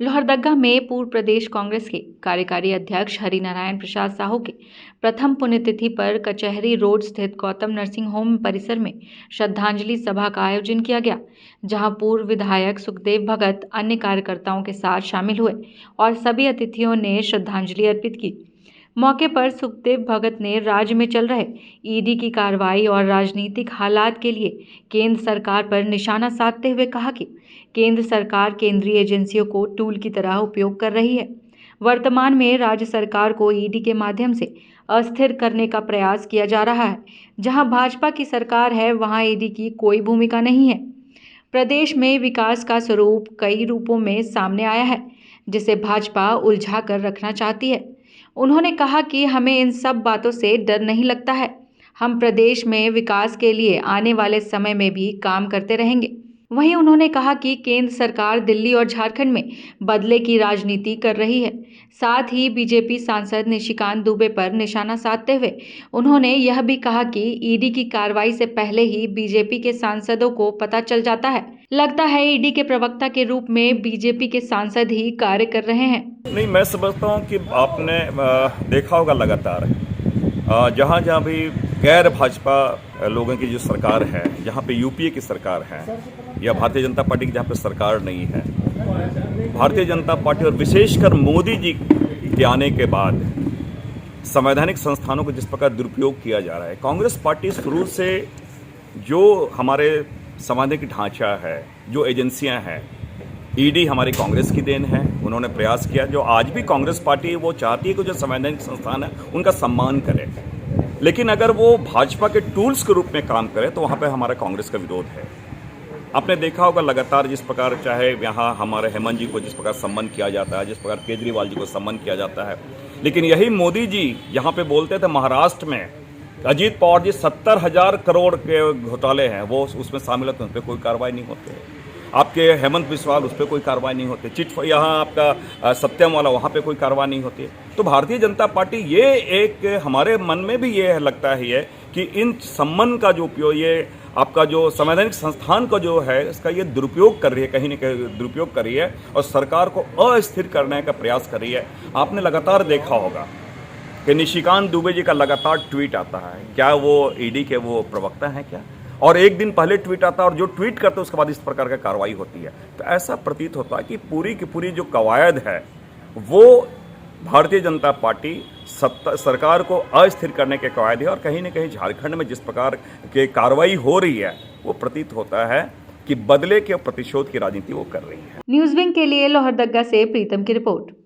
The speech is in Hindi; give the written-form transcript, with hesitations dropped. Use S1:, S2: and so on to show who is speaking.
S1: लोहरदगा में पूर्व प्रदेश कांग्रेस के कार्यकारी अध्यक्ष हरिनारायण प्रसाद साहू के प्रथम पुण्यतिथि पर कचहरी रोड स्थित गौतम नर्सिंग होम परिसर में श्रद्धांजलि सभा का आयोजन किया गया, जहां पूर्व विधायक सुखदेव भगत अन्य कार्यकर्ताओं के साथ शामिल हुए और सभी अतिथियों ने श्रद्धांजलि अर्पित की। मौके पर सुखदेव भगत ने राज्य में चल रहे ईडी की कार्रवाई और राजनीतिक हालात के लिए केंद्र सरकार पर निशाना साधते हुए कहा कि केंद्र सरकार केंद्रीय एजेंसियों को टूल की तरह उपयोग कर रही है। वर्तमान में राज्य सरकार को ईडी के माध्यम से अस्थिर करने का प्रयास किया जा रहा है। जहां भाजपा की सरकार है, वहां ईडी की कोई भूमिका नहीं है। प्रदेश में विकास का स्वरूप कई रूपों में सामने आया है, जिसे भाजपा उलझा कर रखना चाहती है। उन्होंने कहा कि हमें इन सब बातों से डर नहीं लगता है। हम प्रदेश में विकास के लिए आने वाले समय में भी काम करते रहेंगे। वहीं उन्होंने कहा कि केंद्र सरकार दिल्ली और झारखंड में बदले की राजनीति कर रही है। साथ ही बीजेपी सांसद निशिकांत दुबे पर निशाना साधते हुए उन्होंने यह भी कहा कि ईडी की कार्रवाई से पहले ही बीजेपी के सांसदों को पता चल जाता है। लगता है ईडी के प्रवक्ता के रूप में बीजेपी के सांसद ही कार्य कर रहे हैं।
S2: नहीं, मैं समझता हूँ कि आपने देखा होगा लगातार जहाँ जहाँ भी गैर भाजपा लोगों की जो सरकार है, जहाँ पे यूपीए की सरकार है या भारतीय जनता पार्टी की जहाँ पे सरकार नहीं है, भारतीय जनता पार्टी और विशेषकर मोदी जी के आने के बाद संवैधानिक संस्थानों को जिस प्रकार दुरुपयोग किया जा रहा है, कांग्रेस पार्टी शुरू से जो हमारे संवैधानिक ढांचा है, जो एजेंसियां हैं, ईडी हमारी कांग्रेस की देन है। उन्होंने प्रयास किया, जो आज भी कांग्रेस पार्टी वो चाहती है कि जो संवैधानिक संस्थान है उनका सम्मान करे, लेकिन अगर वो भाजपा के टूल्स के रूप में काम करे तो वहाँ पे हमारा कांग्रेस का विरोध है। आपने देखा होगा लगातार जिस प्रकार चाहे यहाँ हमारे हेमंत जी को जिस प्रकार सम्मान किया जाता है, जिस प्रकार केजरीवाल जी को सम्मान किया जाता है, लेकिन यही मोदी जी यहाँ पे बोलते थे महाराष्ट्र में अजीत पवार जी 70,000 करोड़ के घोटाले हैं, वो उसमें शामिल होते हैं, उन पर कोई कार्रवाई नहीं होती। आपके हेमंत बिस्वाल, उस पर कोई कार्रवाई नहीं होती। यहाँ आपका सत्यम वाला, वहाँ पे कोई कार्रवाई नहीं होती। तो भारतीय जनता पार्टी ये एक हमारे मन में भी ये लगता है कि इन सम्मान का जो उपयोग, ये आपका जो संवैधानिक संस्थान का जो है, इसका ये दुरुपयोग कर रही है, कहीं न कहीं दुरुपयोग कर रही है और सरकार को अस्थिर करने का प्रयास कर रही है। आपने लगातार देखा होगा कि निशिकांत दुबे जी का लगातार ट्वीट आता है। क्या वो ईडी के वो प्रवक्ता हैं क्या? और एक दिन पहले ट्वीट आता है और जो ट्वीट करते हैं उसके बाद इस प्रकार का कार्रवाई होती है। तो ऐसा प्रतीत होता है कि पूरी की पूरी जो कवायद है वो भारतीय जनता पार्टी सरकार को अस्थिर करने के कवायद है। और कहीं न कहीं झारखंड में जिस प्रकार के कार्रवाई हो रही है वो प्रतीत होता है कि बदले के प्रतिशोध की राजनीति वो कर रही है।
S1: न्यूज़ विंग के लिए लोहरदगा से प्रीतम की रिपोर्ट।